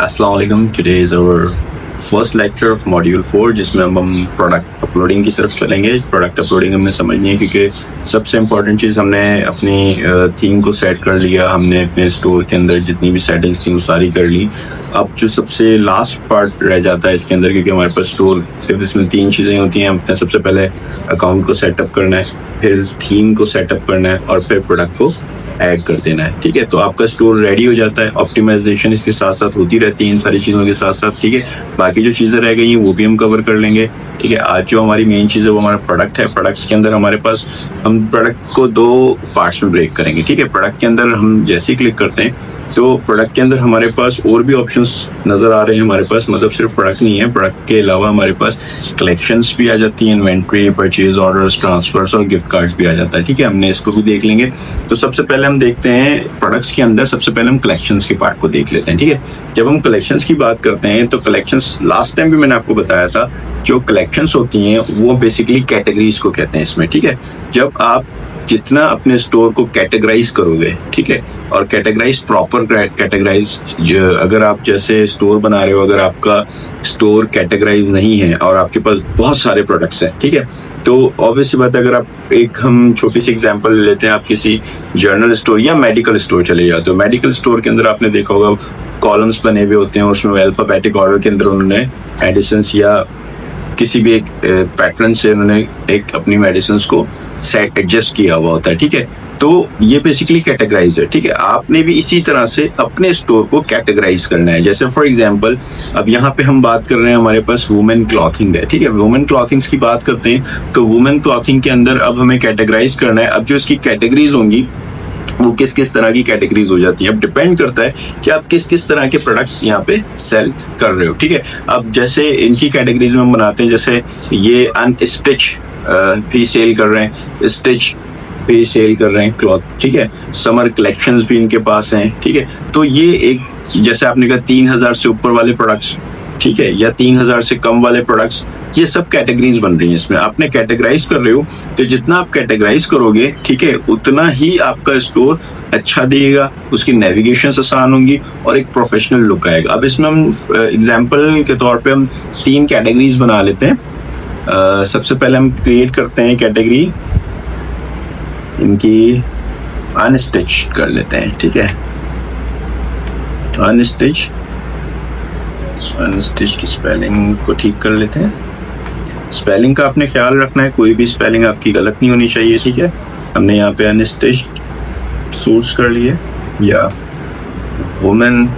अस्सलाम वालेकुम। Today is our first lecture of module 4 जिसमें हम प्रोडक्ट अपलोडिंग की तरफ चलेंगे। प्रोडक्ट अपलोडिंग हमें समझनी है क्योंकि सबसे इम्पोर्टेंट चीज़ हमने अपनी थीम को सेट कर लिया, हमने अपने स्टोर के अंदर जितनी भी सेटिंग्स थी वो सारी कर ली। अब जो सबसे लास्ट पार्ट रह जाता है इसके अंदर, क्योंकि हमारे पास स्टोर सिर्फ इसमें 3 चीज़ें होती हैं। हमने सबसे पहले अकाउंट को सेटअप करना है, फिर थीम को सेटअप करना है और फिर प्रोडक्ट को ऐड कर देना है। ठीक है, तो आपका स्टोर रेडी हो जाता है। ऑप्टिमाइजेशन इसके साथ साथ होती रहती है इन सारी चीज़ों के साथ साथ। ठीक है, बाकी जो चीज़ें रह गई हैं वो भी हम कवर कर लेंगे। ठीक है, आज जो हमारी मेन चीज़ है वो हमारा प्रोडक्ट है। प्रोडक्ट्स के अंदर हमारे पास हम प्रोडक्ट को 2 पार्ट्स में ब्रेक करेंगे। ठीक है, प्रोडक्ट के अंदर हम जैसे ही क्लिक करते हैं तो प्रोडक्ट के अंदर हमारे पास और भी ऑप्शंस नजर आ रहे हैं हमारे पास। मतलब सिर्फ प्रोडक्ट नहीं है, प्रोडक्ट के अलावा हमारे पास कलेक्शंस भी आ जाती हैं, इन्वेंट्री, परचेज ऑर्डर्स, ट्रांसफर्स और गिफ्ट कार्ड्स भी आ जाता है। ठीक है, हमने इसको भी देख लेंगे। तो सबसे पहले हम देखते हैं प्रोडक्ट्स के अंदर, सबसे पहले हम कलेक्शंस के पार्ट को देख लेते हैं। ठीक है, जब हम कलेक्शंस की बात करते हैं तो कलेक्शंस लास्ट टाइम भी मैंने आपको बताया था, जो कलेक्शंस होती हैं वो बेसिकली कैटेगरीज को कहते हैं इसमें। ठीक है, जब आप जितना अपने स्टोर को कैटेगराइज करोगे, ठीक है, और कैटेगराइज प्रॉपर कैटेगराइज, अगर आप जैसे स्टोर बना रहे हो, अगर आपका स्टोर कैटेगराइज नहीं है और आपके पास बहुत सारे प्रोडक्ट्स हैं, ठीक है, तो ऑब्वियसली बात है, अगर आप हम छोटी सी एग्जांपल ले लेते हैं, आप किसी जर्नल स्टोर या मेडिकल स्टोर चले जाते हो। मेडिकल स्टोर के अंदर आपने देखा होगा कॉलम्स बने हुए होते हैं और उसमें अल्फाबेटिक ऑर्डर के अंदर उन्होंने मेडिसिन या किसी भी एक पैटर्न से उन्होंने एक अपनी मेडिसिन को सेट एडजस्ट किया हुआ होता है। ठीक है, तो ये बेसिकली कैटेगराइज है। ठीक है, आपने भी इसी तरह से अपने स्टोर को कैटेगराइज करना है। जैसे फॉर एग्जांपल अब यहाँ पे हम बात कर रहे हैं, हमारे पास वुमेन क्लॉथिंग है। ठीक है, वुमेन क्लॉथिंग्स की बात करते हैं तो वुमेन क्लॉथिंग के अंदर अब हमें कैटेगराइज करना है। अब जो इसकी कैटेगरीज होंगी वो किस किस तरह की कैटेगरीज हो जाती है, अब डिपेंड करता है कि आप किस किस तरह के प्रोडक्ट्स यहाँ पे सेल कर रहे हो। ठीक है, अब जैसे इनकी कैटेगरीज में हम बनाते हैं, जैसे ये अनस्टिच भी सेल कर रहे हैं, स्टिच भी सेल कर रहे हैं क्लॉथ। ठीक है, समर कलेक्शंस भी इनके पास हैं। ठीक है, तो ये एक जैसे आपने कहा 3000 से ऊपर वाले प्रोडक्ट्स, ठीक है, या 3000 से कम वाले प्रोडक्ट्स, ये सब कैटेगरीज बन रही हैं। इसमें आपने कैटेगराइज कर रहे हो, तो जितना आप कैटेगराइज करोगे, ठीक है, उतना ही आपका स्टोर अच्छा दिखेगा, उसकी नेविगेशन आसान होंगी और एक प्रोफेशनल लुक आएगा। अब इसमें हम एग्जांपल के तौर पे हम 3 कैटेगरीज बना लेते हैं। सबसे पहले हम क्रिएट करते हैं कैटेगरी इनकी अनस्टिच कर लेते हैं। ठीक है, अनस्टिच की स्पेलिंग को ठीक कर लेते हैं। स्पेलिंग का आपने ख्याल रखना है, कोई भी स्पेलिंग आपकी गलत नहीं होनी चाहिए। ठीक है, हमने यहाँ पे अनस्टिच सूट्स कर लिए, या वुमेन,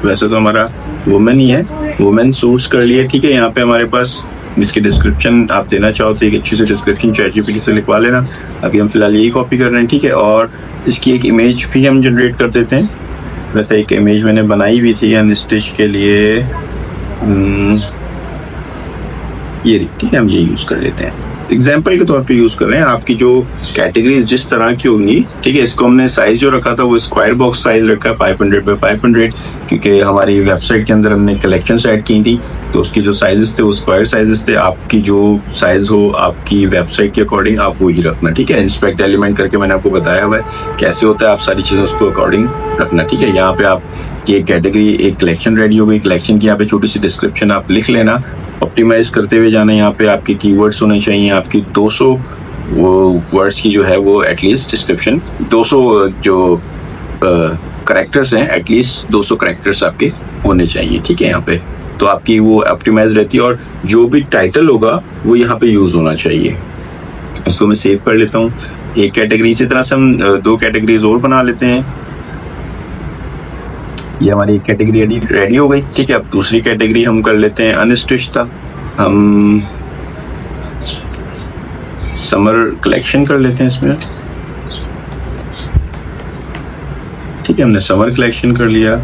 वैसे तो हमारा वुमेन ही है, वुमेन सूट्स कर लिए। ठीक है, यहाँ पे हमारे पास इसकी डिस्क्रिप्शन आप देना चाहो तो एक अच्छी सी डिस्क्रिप्शन ChatGPT से लिखवा लेना। अभी हम फिलहाल यही कॉपी कर रहे हैं। ठीक है, और इसकी एक इमेज भी हम जनरेट कर देते हैं। वैसे एक इमेज मैंने बनाई हुई थी अनस्टिच के लिए, ये रही। ठीक है, हम ये यूज कर लेते हैं, एग्जाम्पल के तौर पे यूज कर रहे हैं। आपकी जो कैटेगरीज जिस तरह की होंगी, ठीक है, इसको हमने साइज जो रखा था वो स्क्वायर बॉक्स साइज रखा है 500 by 500, क्योंकि हमारी वेबसाइट के अंदर हमने कलेक्शन ऐड की थी तो उसके जो साइजेस थे वो स्क्वायर साइजेस थे। आपकी जो साइज हो आपकी वेबसाइट के अकॉर्डिंग आप वो ही रखना। ठीक है, इंस्पेक्ट एलिमेंट करके मैंने आपको बताया हुआ है कैसे होता है, आप सारी चीजें उसको अकॉर्डिंग रखना। ठीक है, यहाँ पे आपकी एक कैटेगरी, एक कलेक्शन रेडी हो गई। कलेक्शन की यहाँ पे छोटी सी डिस्क्रिप्शन आप लिख लेना, ऑप्टिमाइज करते हुए जाना। यहाँ पे आपके कीवर्ड्स होने चाहिए, आपकी 200 वर्ड्स की जो है वो एटलीस्ट डिस्क्रिप्शन, 200 जो करेक्टर्स हैं, एटलीस्ट 200 करेक्टर्स आपके होने चाहिए। ठीक है, यहाँ पे तो आपकी वो ऑप्टिमाइज रहती है और जो भी टाइटल होगा वो यहाँ पे यूज होना चाहिए। इसको मैं सेव कर लेता हूँ। एक कैटेगरी, इसी तरह से हम 2 कैटेगरीज और बना लेते हैं। ये हमारी एक कैटेगरी रेडी हो गई। ठीक है, अब दूसरी कैटेगरी हम कर लेते हैं अनस्टिच था, हम समर कलेक्शन कर लेते हैं इसमें। ठीक है, हमने समर कलेक्शन कर लिया,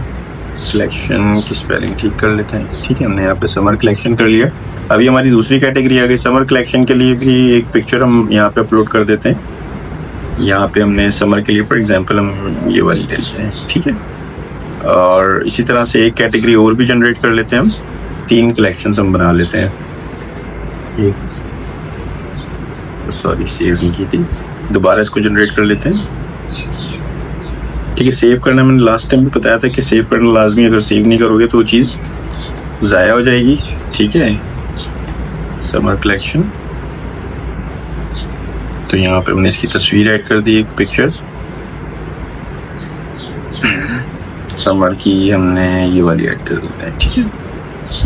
कलेक्शन की स्पेलिंग ठीक कर लेते हैं। ठीक है, हमने यहाँ पे समर कलेक्शन कर लिया। अभी हमारी दूसरी कैटेगरी आ गई समर कलेक्शन के लिए भी एक पिक्चर हम यहाँ पे अपलोड कर देते हैं। यहाँ पे हमने समर के लिए फॉर एग्जांपल हम ये वाली ले लेते हैं। ठीक है, और इसी तरह से एक कैटेगरी और भी जनरेट कर लेते हैं हम, 3 कलेक्शंस हम बना लेते हैं। एक सॉरी सेव नहीं की थी, दोबारा इसको जनरेट कर लेते हैं। ठीक है। सेव करना मैंने लास्ट टाइम भी बताया था कि सेव करना लाजमी, अगर सेव नहीं करोगे तो वो चीज़ ज़ाया हो जाएगी। ठीक है, समर कलेक्शन, तो यहाँ पे हमने इसकी तस्वीर ऐड कर दी, एक पिक्चर्स समर की हमने ये वाली ऐड कर दी है। ठीक है,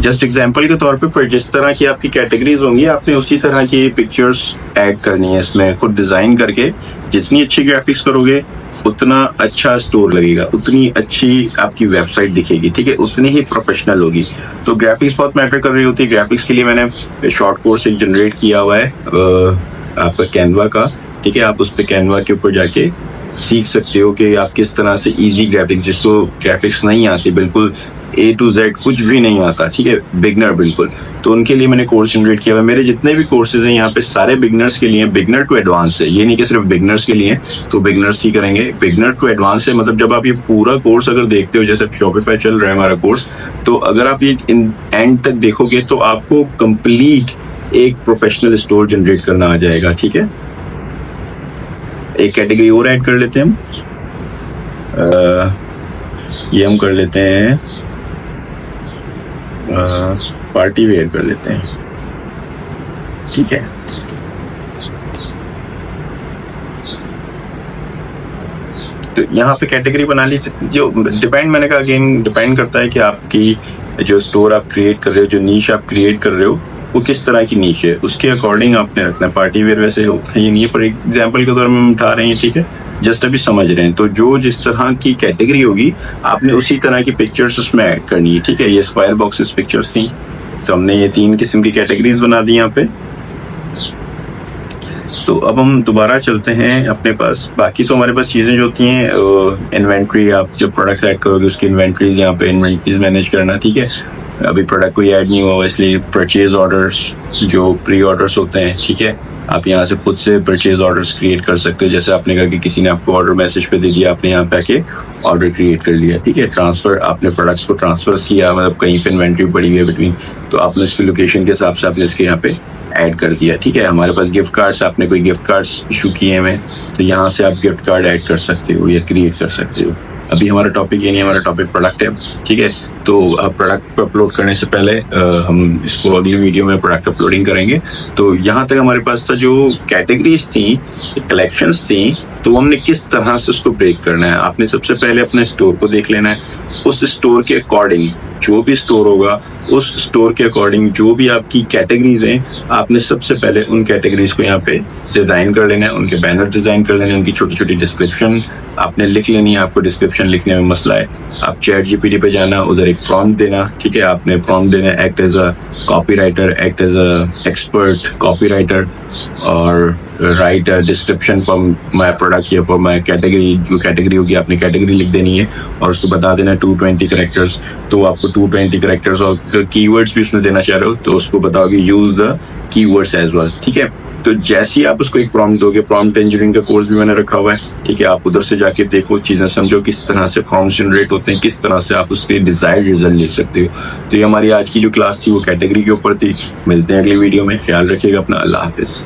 जस्ट एग्जांपल के तौर पे, पर जिस तरह की आपकी कैटेगरीज होंगी आपने उसी तरह की पिक्चर्स ऐड करनी है इसमें, खुद डिज़ाइन करके। जितनी अच्छी ग्राफिक्स करोगे उतना अच्छा स्टोर लगेगा, उतनी अच्छी आपकी वेबसाइट दिखेगी। ठीक है, उतनी ही प्रोफेशनल होगी। तो ग्राफिक्स बहुत मैटर कर रही होती है। ग्राफिक्स के लिए मैंने शॉर्ट कोर्स एक जनरेट किया हुआ है आपका कैनवा का। ठीक है, आप उस पर कैनवा के ऊपर जाके सीख सकते हो कि आप किस तरह से इजी ग्राफिक्स, जिसको ग्राफिक्स नहीं आती, बिल्कुल A to Z कुछ भी नहीं आता, ठीक है, बिगनर बिल्कुल, तो उनके लिए मैंने कोर्स जनरेट किया हुआ है। मेरे जितने भी कोर्सेज हैं यहाँ पे सारे बिगनर्स के लिए, बिगनर टू एडवांस है, ये नहीं कि सिर्फ बिगनर्स के लिए, तो बिगनर्स ही करेंगे। बिगनर टू एडवांस है, मतलब जब आप ये पूरा कोर्स अगर देखते हो, जैसे शॉपिफाई चल रहा है हमारा कोर्स, तो अगर आप ये एंड तक देखोगे तो आपको कंप्लीट एक प्रोफेशनल स्टोर जनरेट करना आ जाएगा। ठीक है, एक कैटेगरी और ऐड कर लेते हैं हम, ये हम कर लेते हैं पार्टी वेयर कर लेते हैं। ठीक है, तो यहाँ पे कैटेगरी बना ली। जो डिपेंड, मैंने कहा अगेन डिपेंड करता है कि आपकी जो स्टोर आप क्रिएट कर रहे हो, जो नीश आप क्रिएट कर रहे हो, वो किस तरह की नीश है, उसके अकॉर्डिंग आपने रखना है। पार्टी वेयर वैसे होता है ये नहीं है, पर एग्जाम्पल के तौर में हम उठा रहे हैं। ठीक है, जस्ट अभी समझ रहे हैं। तो जो जिस तरह की कैटेगरी होगी आपने उसी तरह की पिक्चर्स उसमें ऐड करनी है। ठीक है, ये स्क्वायर बॉक्सेस पिक्चर्स थी, तो हमने ये 3 किस्म की कैटेगरीज बना दी यहाँ पे। तो अब हम दोबारा चलते हैं अपने पास। बाकी तो हमारे पास चीज़ें जो होती हैं, इन्वेंट्री, आप जब प्रोडक्ट्स ऐड करोगे उसकी इन्वेंट्रीज, यहाँ पे इन्वेंट्रीज मैनेज करना। ठीक है, अभी प्रोडक्ट कोई ऐड नहीं हुआ इसलिए परचेज ऑर्डर्स, जो प्री ऑर्डर्स होते हैं, ठीक है, आप यहाँ से खुद से परचेज ऑर्डर्स क्रिएट कर सकते हो। जैसे आपने कहा कि किसी ने आपको ऑर्डर मैसेज पे दे दिया, आपने यहाँ पे आके ऑर्डर क्रिएट कर लिया। ठीक है, ट्रांसफर, आपने प्रोडक्ट्स को ट्रांसफर किया, मतलब कहीं पे इन्वेंट्री पड़ी हुई है बिटवीन, तो आपने इसकी लोकेशन के हिसाब से आपने इसके यहाँ पे ऐड कर दिया। ठीक है, हमारे पास गिफ्ट कार्ड्स, आपने कोई गिफ्ट कार्ड्स इशू किए हैं, तो यहाँ से आप गिफ्ट कार्ड ऐड कर सकते हो या क्रिएट कर सकते हो। अभी हमारा टॉपिक ये नहीं, हमारा टॉपिक प्रोडक्ट है। ठीक है, तो प्रोडक्ट अपलोड करने से पहले हम इसको अगली वीडियो में प्रोडक्ट अपलोडिंग करेंगे। तो यहाँ तक हमारे पास था, जो कैटेगरीज थी, कलेक्शंस थी, तो हमने किस तरह से उसको ब्रेक करना है। आपने सबसे पहले अपने स्टोर को देख लेना है, उस स्टोर के अकॉर्डिंग जो भी स्टोर होगा, उस स्टोर के अकॉर्डिंग जो भी आपकी कैटेगरीज हैं, आपने सबसे पहले उन कैटेगरीज को यहाँ पे डिजाइन कर लेना है, उनके बैनर डिजाइन कर लेने हैं, उनकी छोटी छोटी डिस्क्रिप्शन आपने लिख लेनी है। आपको डिस्क्रिप्शन लिखने में मसला है, आप चैट जीपीटी पे जाना, उधर एक प्रॉम्प्ट देना। ठीक है, आपने प्रॉम्प्ट देना, act as a copywriter, act as a expert copywriter, और write description for my product या फॉर माय कैटेगरी। जो कैटेगरी होगी आपने कैटेगरी लिख देनी है और उसको बता देना 220 कैरेक्टर्स। तो आपको 220 कैरेक्टर्स और कीवर्ड्स भी उसमें देना चाह रहे हो तो उसको बताओगे use the keywords as well. ठीक है, तो जैसे ही आप उसको एक प्रॉम्प्ट दोगे, प्रॉम्प्ट इंजीनियरिंग का कोर्स भी मैंने रखा हुआ है। ठीक है, आप उधर से जाके देखो, चीजें समझो, किस तरह से प्रॉम्प्ट जनरेट होते हैं, किस तरह से आप उसके डिजायर्ड रिजल्ट ले सकते हो। तो ये हमारी आज की जो क्लास थी वो कैटेगरी के ऊपर थी। मिलते हैं अगली वीडियो में, ख्याल रखिएगा अपना, अल्लाह हाफिज।